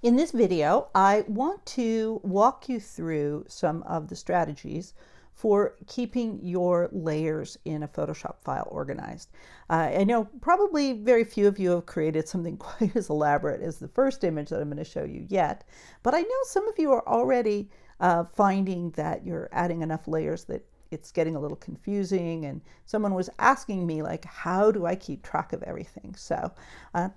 In this video, I want to walk you through some of the strategies for keeping your layers in a Photoshop file organized. I know probably very few of you have created something quite as elaborate as the first image that I'm going to show you yet, but I know some of you are already finding that you're adding enough layers that it's getting a little confusing, and someone was asking me, like, how do I keep track of everything? So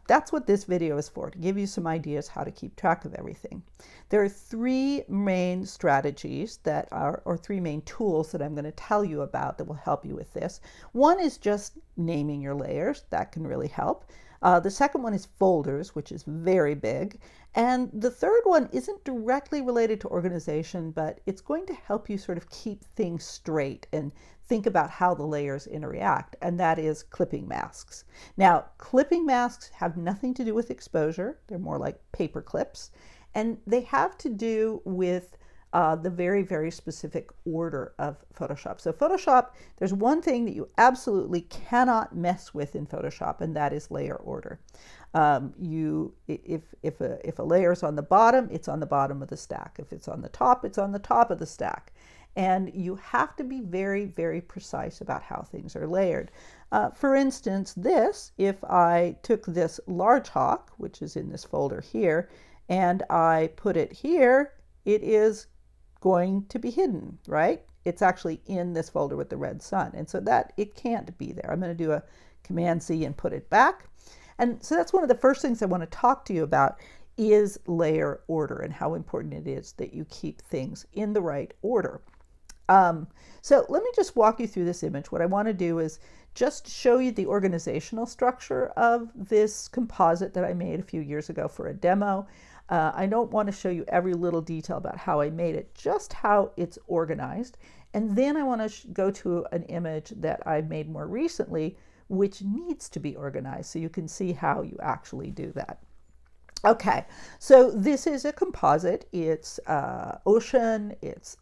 that's what this video is for, to give you some ideas how to keep track of everything. There are three main strategies that are, or three main tools that I'm going to tell you about that will help you with this. One is just naming your layers. That can really help. The second one is folders, which is very big. And the third one isn't directly related to organization, but it's going to help you sort of keep things straight and think about how the layers interact, and that is clipping masks. Now, clipping masks have nothing to do with exposure. They're more like paper clips, and they have to do with the very, very specific order of Photoshop. So Photoshop, there's one thing that you absolutely cannot mess with in Photoshop, and that is layer order. If a layer is on the bottom, it's on the bottom of the stack. If it's on the top, it's on the top of the stack. And you have to be very, very precise about how things are layered. For instance, if I took this large hawk, which is in this folder here, and I put it here, it is going to be hidden, right? It's actually in this folder with the red sun, and so that it can't be there. I'm going to do a Command-C and put it back. And so that's one of the first things I want to talk to you about is layer order and how important it is that you keep things in the right order. So let me just walk you through this image. What I want to do is just show you the organizational structure of this composite that I made a few years ago for a demo. I don't want to show you every little detail about how I made it, just how it's organized. And then I want to go to an image that I made more recently, which needs to be organized, so you can see how you actually do that. Okay, so this is a composite. It's ocean, it's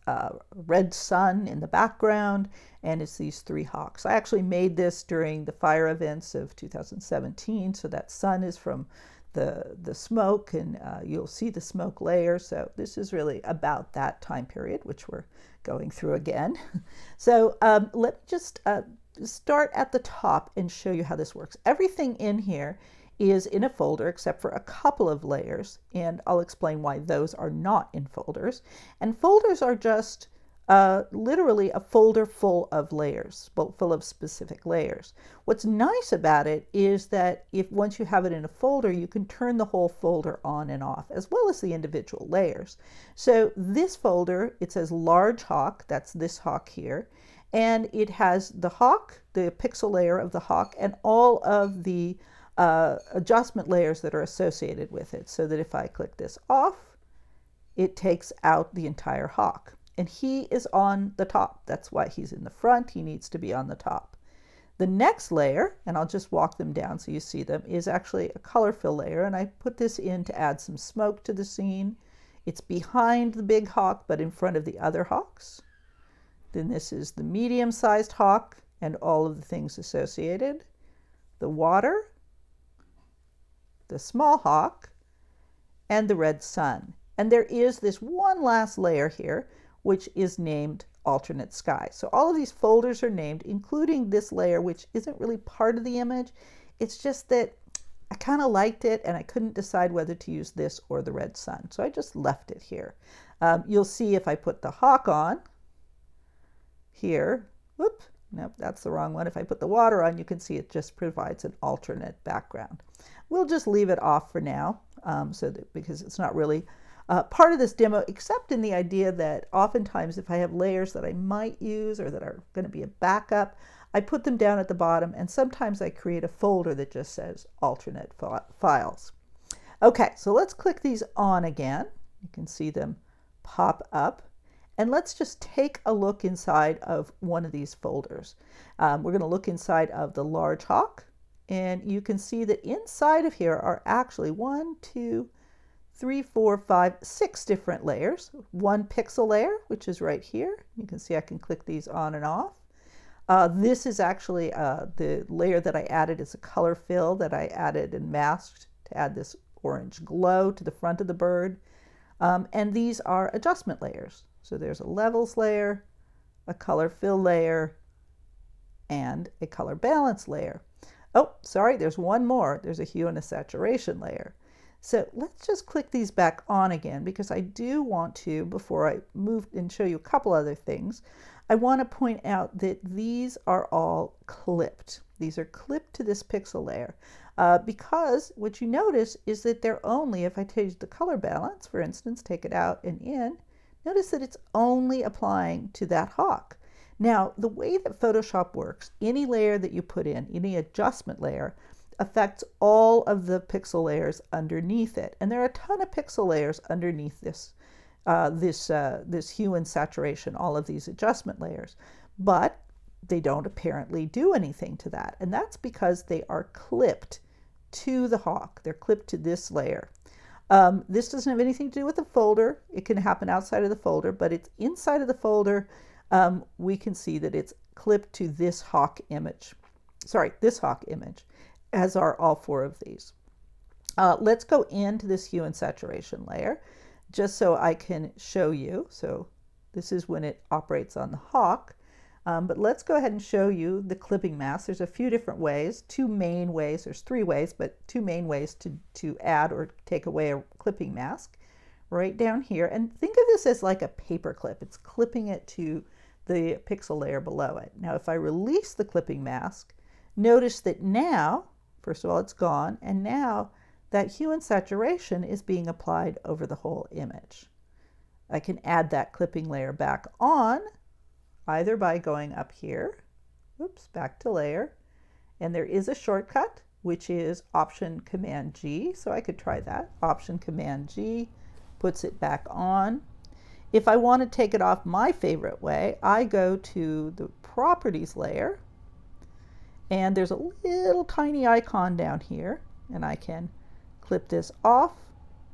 red sun in the background, and it's these three hawks. I actually made this during the fire events of 2017, so that sun is from the smoke, and you'll see the smoke layer. So this is really about that time period, which we're going through again. So let me just start at the top and show you how this works. Everything in here is in a folder except for a couple of layers, and I'll explain why those are not in folders. And folders are just literally a folder full of layers, full of specific layers. What's nice about it is that once you have it in a folder, you can turn the whole folder on and off, as well as the individual layers. So this folder, it says large hawk, that's this hawk here, and it has the hawk, the pixel layer of the hawk, and all of the adjustment layers that are associated with it, so that if I click this off, it takes out the entire hawk. And he is on the top. That's why he's in the front. He needs to be on the top. The next layer, and I'll just walk them down so you see them, is actually a color fill layer, and I put this in to add some smoke to the scene. It's behind the big hawk, but in front of the other hawks. Then this is the medium-sized hawk and all of the things associated. The water, the small hawk, and the red sun. And there is this one last layer here, which is named alternate sky. So all of these folders are named, including this layer, which isn't really part of the image. It's just that I kind of liked it, and I couldn't decide whether to use this or the red sun. So I just left it here. You'll see if I put the hawk on here, whoop, nope, that's the wrong one. If I put the water on, you can see it just provides an alternate background. We'll just leave it off for now, because it's not really part of this demo, except in the idea that oftentimes if I have layers that I might use or that are going to be a backup, I put them down at the bottom, and sometimes I create a folder that just says alternate files. Okay, so let's click these on again. You can see them pop up. And let's just take a look inside of one of these folders. We're going to look inside of the large hawk, and you can see that inside of here are actually 1, 2, 3, 4, 5, 6 different layers. One pixel layer, which is right here. You can see I can click these on and off. This is actually the layer that I added. It's a color fill that I added and masked to add this orange glow to the front of the bird. And these are adjustment layers. So there's a levels layer, a color fill layer, and a color balance layer. Oh, sorry, there's one more. There's a hue and a saturation layer. So let's just click these back on again, because I do want to, before I move and show you a couple other things, I want to point out that these are all clipped. These are clipped to this pixel layer because what you notice is that they're only, if I change the color balance, for instance, take it out and in, notice that it's only applying to that hawk. Now, the way that Photoshop works, any layer that you put in, any adjustment layer, affects all of the pixel layers underneath it. And there are a ton of pixel layers underneath this, this hue and saturation, all of these adjustment layers. But they don't apparently do anything to that. And that's because they are clipped to the hawk. They're clipped to this layer. This doesn't have anything to do with the folder. It can happen outside of the folder, but it's inside of the folder. We can see that it's clipped to this hawk image. Sorry, this hawk image, as are all four of these. Let's go into this hue and saturation layer just so I can show you. So this is when it operates on the hawk. But let's go ahead and show you the clipping mask. There's a few different ways, two main ways. There's three ways, but two main ways to add or take away a clipping mask. Right down here. And think of this as like a paper clip. It's clipping it to the pixel layer below it. Now, if I release the clipping mask, notice that now, first of all, it's gone, and now that hue and saturation is being applied over the whole image. I can add that clipping layer back on, either by going up here, oops, back to layer, and there is a shortcut, which is Option Command G, so I could try that. Option Command G puts it back on. If I want to take it off my favorite way, I go to the Properties layer, and there's a little tiny icon down here, and I can clip this off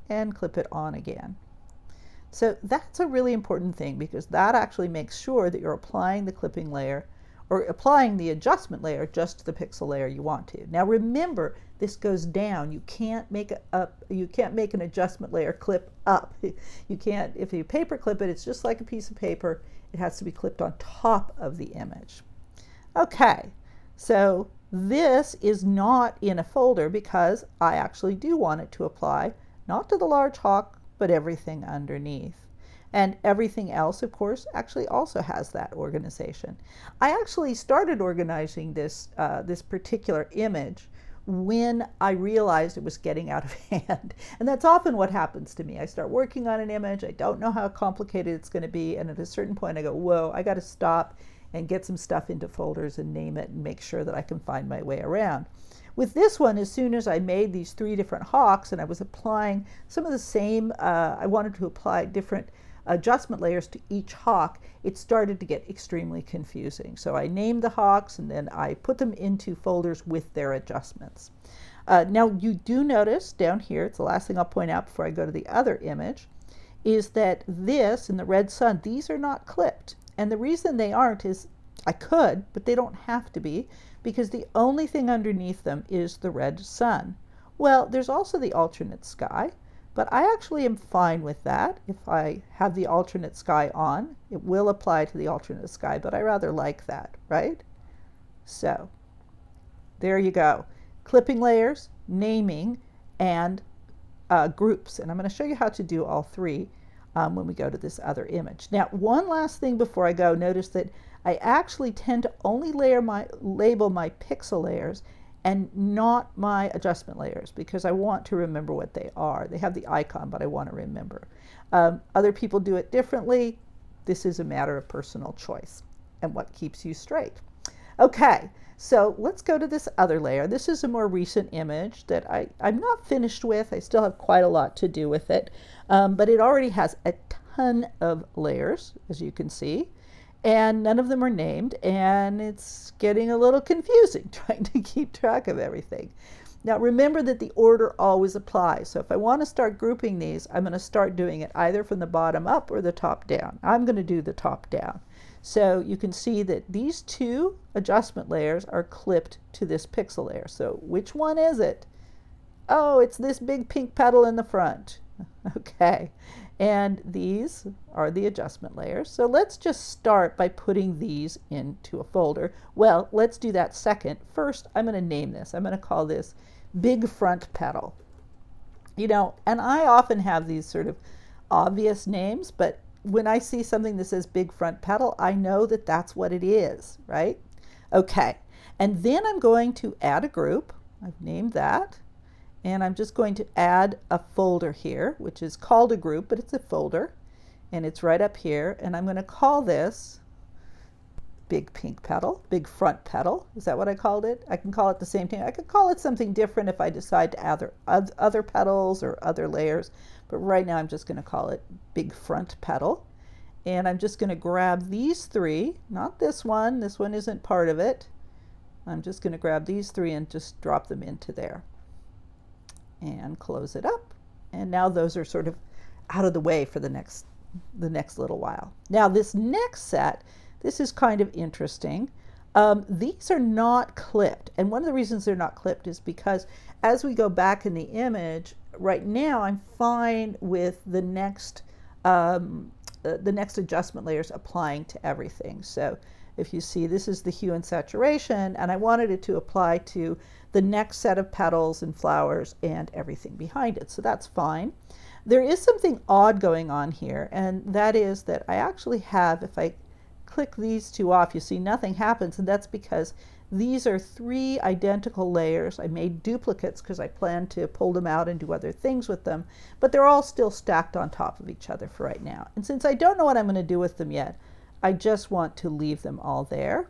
and clip it on again. So that's a really important thing, because that actually makes sure that you're applying the clipping layer or applying the adjustment layer just to the pixel layer you want to. Now remember, this goes down. You can't make an adjustment layer clip up. You can't, if you paper clip it, it's just like a piece of paper. It has to be clipped on top of the image. Okay, so this is not in a folder because I actually do want it to apply not to the large hawk, but everything underneath. And everything else, of course, actually also has that organization. I actually started organizing this, this particular image when I realized it was getting out of hand. And that's often what happens to me. I start working on an image, I don't know how complicated it's going to be, and at a certain point I go, whoa, I got to stop and get some stuff into folders and name it and make sure that I can find my way around. With this one, as soon as I made these three different hawks and I was applying some of the same, I wanted to apply different adjustment layers to each hawk, it started to get extremely confusing. So I named the hawks and then I put them into folders with their adjustments. Now you do notice down here, it's the last thing I'll point out before I go to the other image, is that this and the red sun, these are not clipped. And the reason they aren't is I could, but they don't have to be, because the only thing underneath them is the red sun. Well, there's also the alternate sky, but I actually am fine with that. If I have the alternate sky on, it will apply to the alternate sky, but I rather like that, right? So there you go. Clipping layers, naming, and groups. And I'm going to show you how to do all three when we go to this other image. Now, one last thing before I go, notice that I actually tend to only label my pixel layers and not my adjustment layers, because I want to remember what they are. They have the icon, but I want to remember. Other people do it differently. This is a matter of personal choice and what keeps you straight. Okay, so let's go to this other layer. This is a more recent image that I'm not finished with. I still have quite a lot to do with it, but it already has a ton of layers, as you can see. And none of them are named, and it's getting a little confusing trying to keep track of everything. Now remember that the order always applies. So if I want to start grouping these, I'm going to start doing it either from the bottom up or the top down. I'm going to do the top down. So you can see that these two adjustment layers are clipped to this pixel layer. So which one is it? Oh, it's this big pink petal in the front. Okay, and these are the adjustment layers. So let's just start by putting these into a folder. Well, let's do that second. First, I'm going to name this. I'm going to call this big front petal. You know, and I often have these sort of obvious names, but when I see something that says big front petal, I know that that's what it is, right? Okay, and then I'm going to add a group. I've named that. And I'm just going to add a folder here, which is called a group, but it's a folder. And it's right up here. And I'm going to call this big pink petal, big front petal. Is that what I called it? I can call it the same thing. I could call it something different if I decide to add other petals or other layers. But right now I'm just going to call it big front petal. And I'm just going to grab these three, not this one. This one isn't part of it. I'm just going to grab these three and just drop them into there. And close it up. And now those are sort of out of the way for the next little while. Now this next set, this is kind of interesting. These are not clipped. And one of the reasons they're not clipped is because as we go back in the image, right now I'm fine with the next adjustment layers applying to everything. So if you see, this is the hue and saturation, and I wanted it to apply to the next set of petals and flowers and everything behind it. So that's fine. There is something odd going on here, and that is that I actually have, if I click these two off, you see nothing happens, and that's because these are three identical layers. I made duplicates because I plan to pull them out and do other things with them, but they're all still stacked on top of each other for right now. And since I don't know what I'm going to do with them yet, I just want to leave them all there.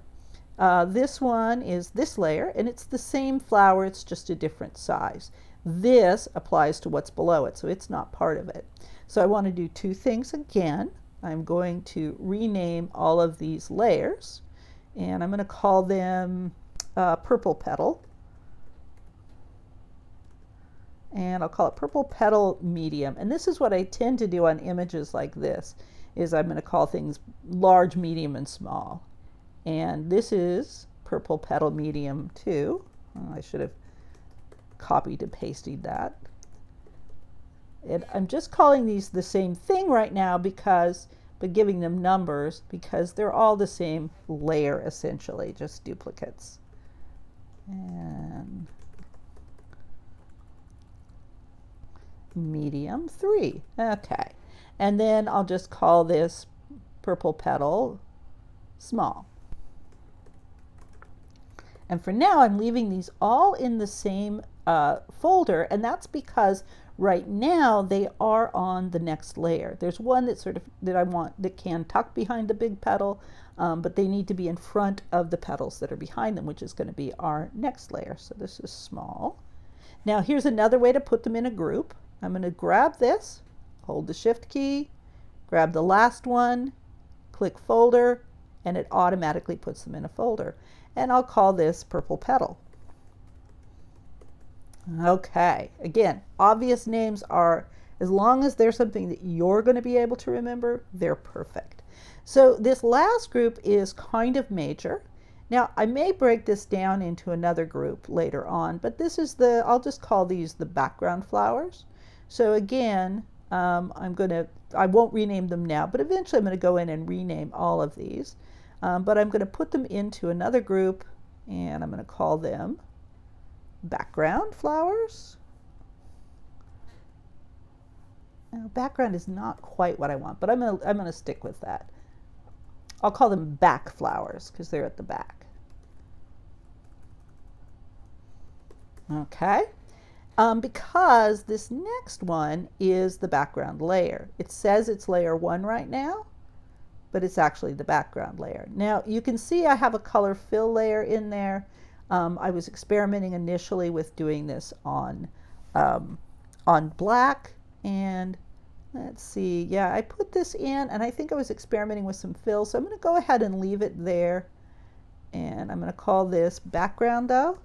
This one is this layer, and it's the same flower, it's just a different size. This applies to what's below it, so it's not part of it. So I want to do two things again. I'm going to rename all of these layers, and I'm going to call them purple petal. And I'll call it purple petal medium. And this is what I tend to do on images like this, is I'm going to call things large, medium, and small. And this is purple petal medium too. Oh, I should have copied and pasted that. And I'm just calling these the same thing right now but giving them numbers because they're all the same layer essentially, just duplicates. And medium 3. Okay. And then I'll just call this purple petal small. And for now, I'm leaving these all in the same folder, and that's because right now they are on the next layer. There's one that I want that can tuck behind the big petal, but they need to be in front of the petals that are behind them, which is going to be our next layer. So this is small. Now here's another way to put them in a group. I'm going to grab this, hold the Shift key, grab the last one, click folder, and it automatically puts them in a folder. And I'll call this purple petal. Okay, again, obvious names are, as long as they're something that you're going to be able to remember, they're perfect. So this last group is kind of major. Now I may break this down into another group later on, but this is I'll just call these the background flowers. So again, I won't rename them now, but eventually I'm going to go in and rename all of these. But I'm going to put them into another group, and I'm going to call them background flowers. Now, background is not quite what I want, but I'm going to stick with that. I'll call them back flowers because they're at the back. Okay. Because this next one is the background layer. It says it's layer 1 right now, but it's actually the background layer. Now you can see I have a color fill layer in there. I was experimenting initially with doing this on black, and let's see, yeah, I put this in and I think I was experimenting with some fill, so I'm going to go ahead and leave it there, and I'm going to call this background though.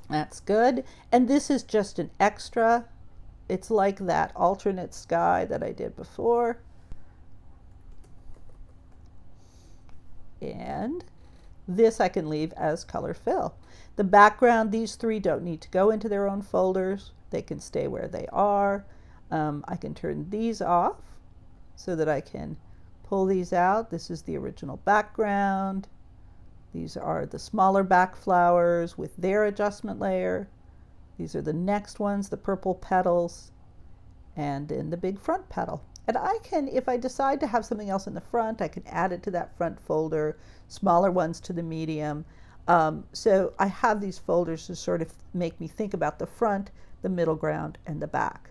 That's good, and this is just an extra. It's like that alternate sky that I did before. And This I can leave as color fill. The background, these three don't need to go into their own folders. They can stay where they are. I can turn these off so that I can pull these out. This is the original background. These are the smaller back flowers with their adjustment layer. These are the next ones, the purple petals, and then the big front petal. And I can, if I decide to have something else in the front, I can add it to that front folder, smaller ones to the medium. So I have these folders to sort of make me think about the front, the middle ground, and the back.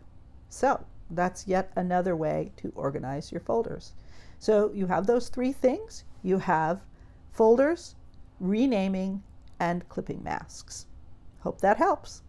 So that's yet another way to organize your folders. So you have those three things. You have folders, renaming, and clipping masks. Hope that helps.